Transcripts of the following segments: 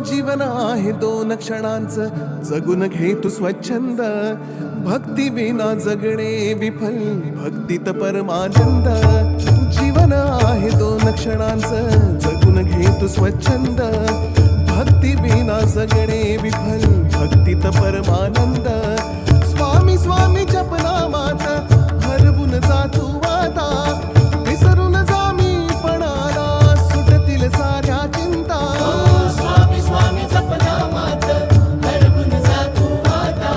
जीवन आहे 2 क्षणांचं, जगून घे तू स्वच्छंद. भक्ती विना जगणे विफल, भक्तीत परमानंद. जीवन आहे 2 क्षणांचं, जगून घे तू स्वच्छंद. भक्ती विना जगणे विफल, भक्तीत परमानंद. स्वामी स्वामी जपनामात हरवून जा तू आता, विसरून जा मी पणाला, सुटतील साऱ्या चिंता. स्वामी स्वामी जपनामात हरवून जा तू आता,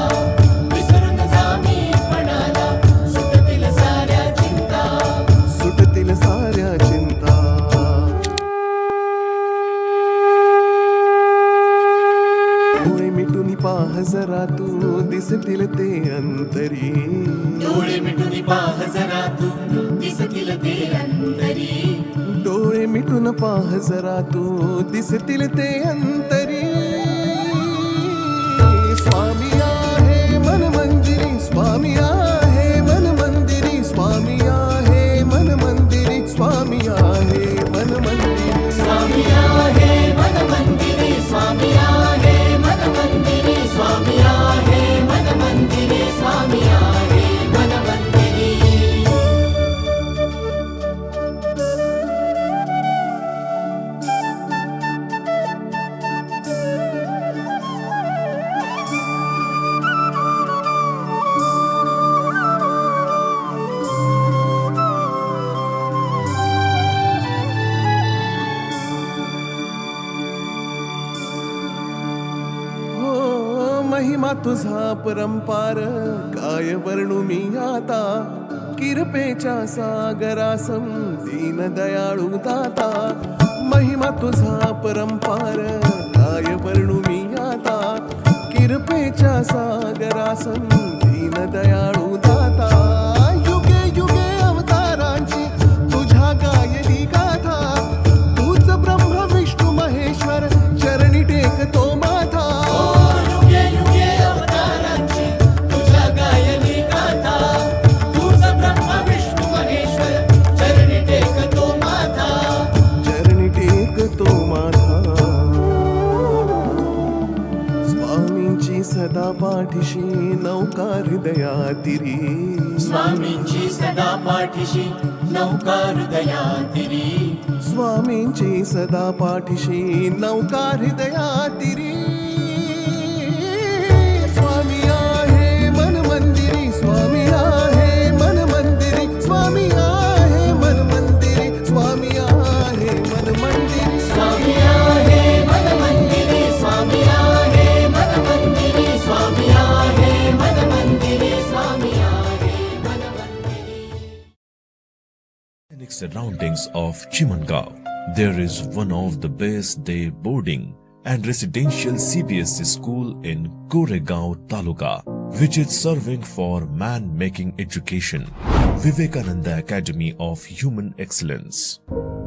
विसरून जा मी पणाला, सुटतील साऱ्या चिंता. सुटतील साऱ्या चिंता. डोळे मिटून पाह जरा तू, दिसतील ते अंतरी. डोळे मिटून पाह जरा तू, दिसतील ते अंतरी. डोळे मिटून पाह जरा तू, दिसतील ते अंतरी. स्वामी आहे मन मंदिरी, स्वामी आहे मन मंदिरी, स्वामी आहे मन मंदिरी, स्वामी आहे मन मंदिरी. स्वामी आहे मन मंदिरी, स्वामी आहे मन मंदिरी, स्वामी आहे मन मंदिरी, स्वामी आहे मन मंदिरी. महिमा तुझा परंपार, काय वर्णू मी आता. किरपेच्या सागरासम दीन दयाळू दाता. महिमा तुझा परंपार, काय वर्णू मी आता. किरपेच्या सागरासम दीन दयाळू दाता. युगे युगे अवतारांची तुझ्या गायली गाथा. तूच ब्रह्म विष्णू महेश्वर, चरणी टेकतो माथा. युगे युगे अवतारांची तुझ्या गायली गाथा. तूच ब्रह्म विष्णू महेश्वर, चरणी टेकतो माथा. चरणी टेकतो माथा. स्वामींची सदा पाठीशी नौका हृदयातिरी. स्वामींची सदा पाठीशी नौका हृदयातिरी. स्वामींची सदा पाठीशी नौका हृदयातिरी. स्वामी आहे मन मंदिरी, स्वामी आहे मन मंदिरी, स्वामी आहे मन मंदिरी, स्वामी आहे मन मंदिरी. स्वामी आहे मन मंदिरी, स्वामी आहे मन मंदिरी, स्वामी आहे मन मंदिरी, स्वामी आहे मन मंदिरी. Scenic surroundings of Chimangao, there is one of the best day boarding and residential CBSE school in Goregaon Taluka, which is serving for man-making education, Vivekananda Academy of Human Excellence.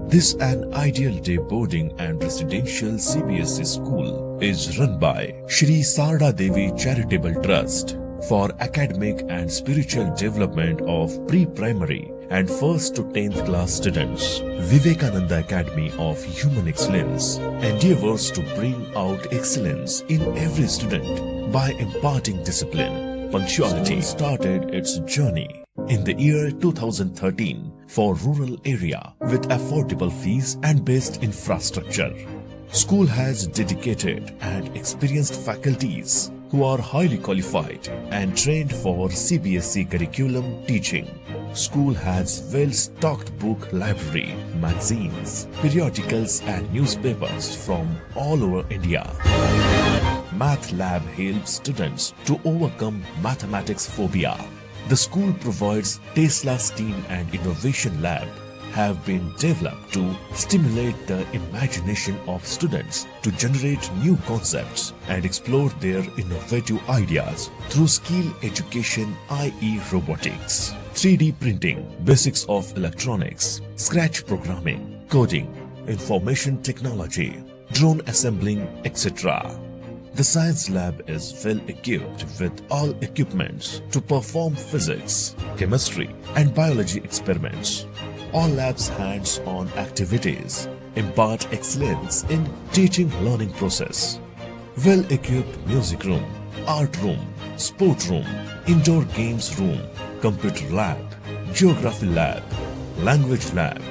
This an ideal day boarding and residential CBSE school is run by Shri Sarda Devi Charitable Trust for academic and spiritual development of pre-primary and 1st to 10th class students. Vivekananda Academy of Human Excellence endeavors to bring out excellence in every student by imparting discipline. Punctuality started its journey in the year 2013 for rural area with affordable fees and best infrastructure. School has dedicated and experienced faculties who are highly qualified and trained for CBSE curriculum teaching. School has well-stocked book library, magazines, periodicals and newspapers from all over India. Math lab helps students to overcome mathematics phobia. The school provides Tesla STEAM and Innovation Lab have been developed to stimulate the imagination of students to generate new concepts and explore their innovative ideas through skill education, i.e. robotics, 3D printing, basics of electronics, scratch programming, coding, information technology, drone assembling, etc. The science lab is well equipped with all equipments to perform physics, chemistry and biology experiments. All labs hands-on activities impart excellence in teaching learning process. Well-equipped music room, art room, sport room, indoor games room, computer lab, geography lab, language lab,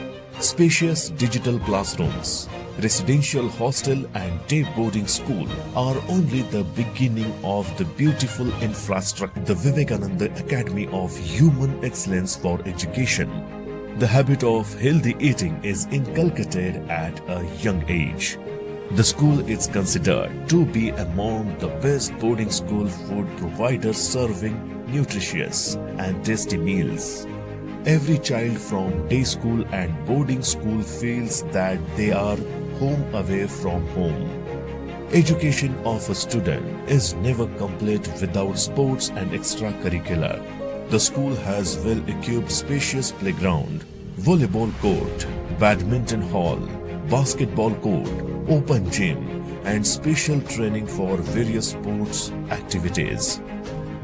spacious digital classrooms, residential hostel and day boarding school are only the beginning of the beautiful infrastructure. The Vivekananda Academy of Human Excellence for Education. The habit of healthy eating is inculcated at a young age. The school is considered to be among the best boarding school food providers serving nutritious and tasty meals. Every child from day school and boarding school feels that they are home away from home. Education of a student is never complete without sports and extracurricular. The school has well-equipped spacious playground, volleyball court, badminton hall, basketball court, open gym, and special training for various sports activities.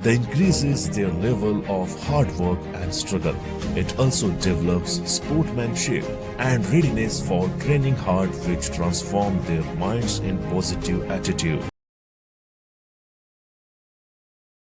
That increases their level of hard work and struggle. It also develops sportsmanship and readiness for training hard, which transform their minds in positive attitude.